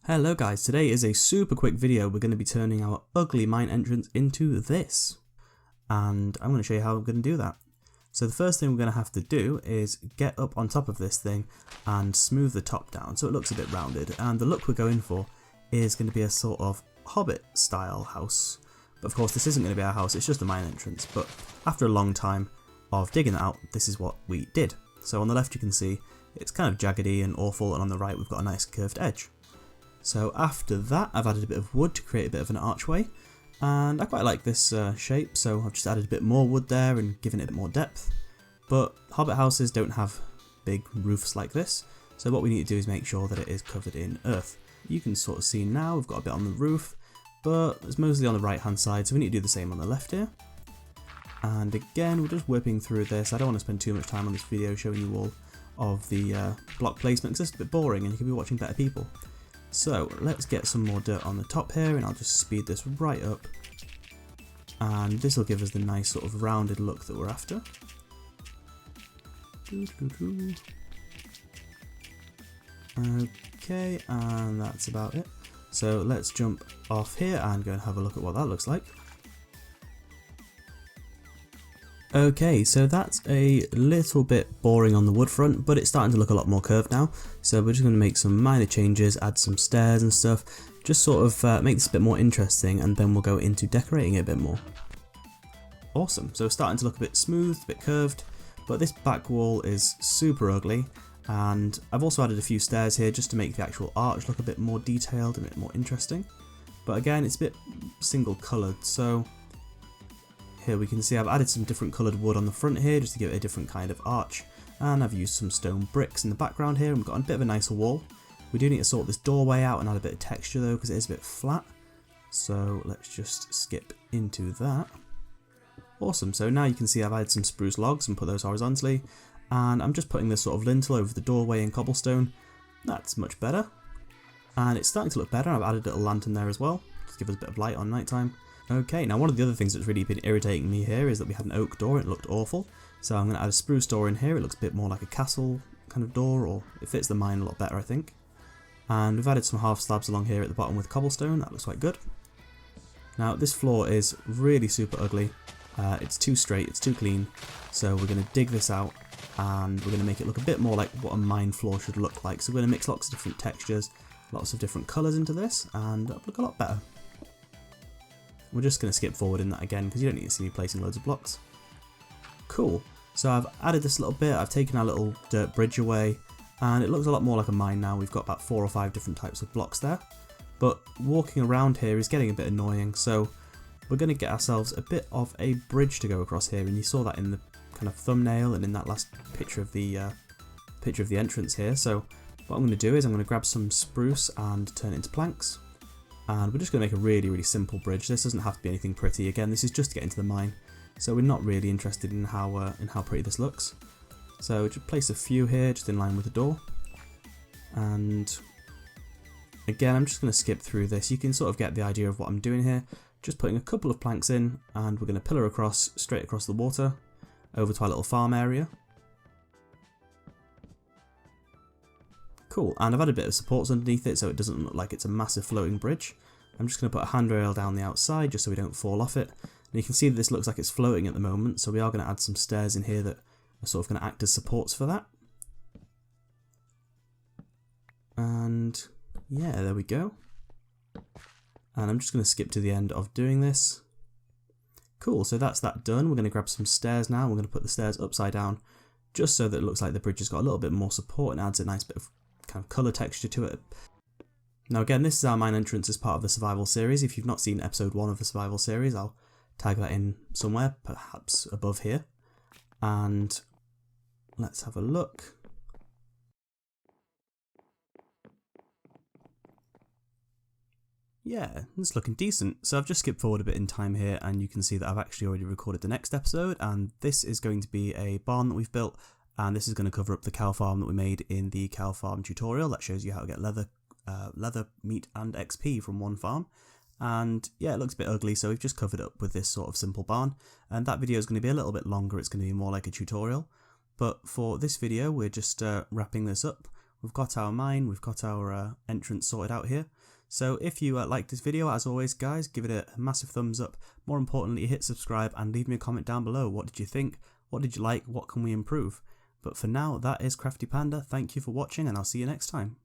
Hello guys, today is a super quick video. We're going to be turning our ugly mine entrance into this. And I'm going to show you how we're going to do that. So the first thing we're going to have to do is get up on top of this thing and smooth the top down so it looks a bit rounded. And the look we're going for is going to be a sort of Hobbit style house. But of course this isn't going to be our house, it's just a mine entrance. But after a long time of digging it out, this is what we did. So on the left you can see it's kind of jaggedy and awful, and on the right we've got a nice curved edge. So after that I've added a bit of wood to create a bit of an archway, and I quite like this shape, so I've just added a bit more wood there and given it a bit more depth. But Hobbit houses don't have big roofs like this, so what we need to do is make sure that it is covered in earth. You can sort of see now we've got a bit on the roof, but it's mostly on the right hand side, so we need to do the same on the left here. And again, we're just whipping through this. I don't want to spend too much time on this video showing you all of the block placement because it's a bit boring and you can be watching better people. So let's get some more dirt on the top here, and I'll just speed this right up, and this will give us the nice sort of rounded look that we're after. Okay, and that's about it. So let's jump off here and go and have a look at what that looks like. Okay, so that's a little bit boring on the wood front, but it's starting to look a lot more curved now. So we're just going to make some minor changes, add some stairs and stuff, just sort of make this a bit more interesting, and then we'll go into decorating it a bit more. Awesome, so it's starting to look a bit smooth, a bit curved, but this back wall is super ugly, and I've also added a few stairs here just to make the actual arch look a bit more detailed and a bit more interesting. But again, it's a bit single coloured, so here we can see I've added some different coloured wood on the front here just to give it a different kind of arch, and I've used some stone bricks in the background here and we've got a bit of a nicer wall. We do need to sort this doorway out and add a bit of texture though because it is a bit flat, so let's just skip into that. Awesome, so now you can see I've added some spruce logs and put those horizontally, and I'm just putting this sort of lintel over the doorway in cobblestone. That's much better, and it's starting to look better. I've added a little lantern there as well to give us a bit of light on night time. Okay, now one of the other things that's really been irritating me here is that we had an oak door and it looked awful. So I'm going to add a spruce door in here. It looks a bit more like a castle kind of door, or it fits the mine a lot better I think. And we've added some half slabs along here at the bottom with cobblestone. That looks quite good. Now this floor is really super ugly. It's too straight, it's too clean. So we're going to dig this out and we're going to make it look a bit more like what a mine floor should look like. So we're going to mix lots of different textures, lots of different colours into this, and it'll look a lot better. We're just going to skip forward in that again because you don't need to see me placing loads of blocks. Cool, so I've added this little bit, I've taken our little dirt bridge away, and it looks a lot more like a mine now. We've got about 4 or 5 different types of blocks there, but walking around here is getting a bit annoying, so we're going to get ourselves a bit of a bridge to go across here, and you saw that in the kind of thumbnail and in that last picture of the entrance here. So what I'm going to do is I'm going to grab some spruce and turn it into planks. And we're just going to make a really, really simple bridge. This doesn't have to be anything pretty. Again, this is just to get into the mine, so we're not really interested in how pretty this looks. So just place a few here, just in line with the door. And again, I'm just going to skip through this. You can sort of get the idea of what I'm doing here. Just putting a couple of planks in, and we're going to pillar across, straight across the water, over to our little farm area. Cool, and I've added a bit of supports underneath it so it doesn't look like it's a massive floating bridge. I'm just going to put a handrail down the outside just so we don't fall off it. And you can see that this looks like it's floating at the moment, so we are going to add some stairs in here that are sort of going to act as supports for that. And yeah, there we go. And I'm just going to skip to the end of doing this. Cool, so that's that done. We're going to grab some stairs now. We're going to put the stairs upside down just so that it looks like the bridge has got a little bit more support and adds a nice bit of kind of colour texture to it. Now again, this is our mine entrance as part of the survival series. If you've not seen episode 1 of the survival series, I'll tag that in somewhere, perhaps above here. And let's have a look. Yeah, it's looking decent. So I've just skipped forward a bit in time here, and you can see that I've actually already recorded the next episode, and this is going to be a barn that we've built, and this is going to cover up the cow farm that we made in the cow farm tutorial that shows you how to get leather, meat and XP from one farm. And yeah, it looks a bit ugly, so we've just covered it up with this sort of simple barn, and that video is going to be a little bit longer. It's going to be more like a tutorial, but for this video we're just wrapping this up. we've got our mine, we've got our entrance sorted out here. So if you liked this video, as always guys, give it a massive thumbs up. More importantly, hit subscribe and leave me a comment down below. What did you think? What did you like? What can we improve? But for now, that is Crafty Panda. Thank you for watching, and I'll see you next time.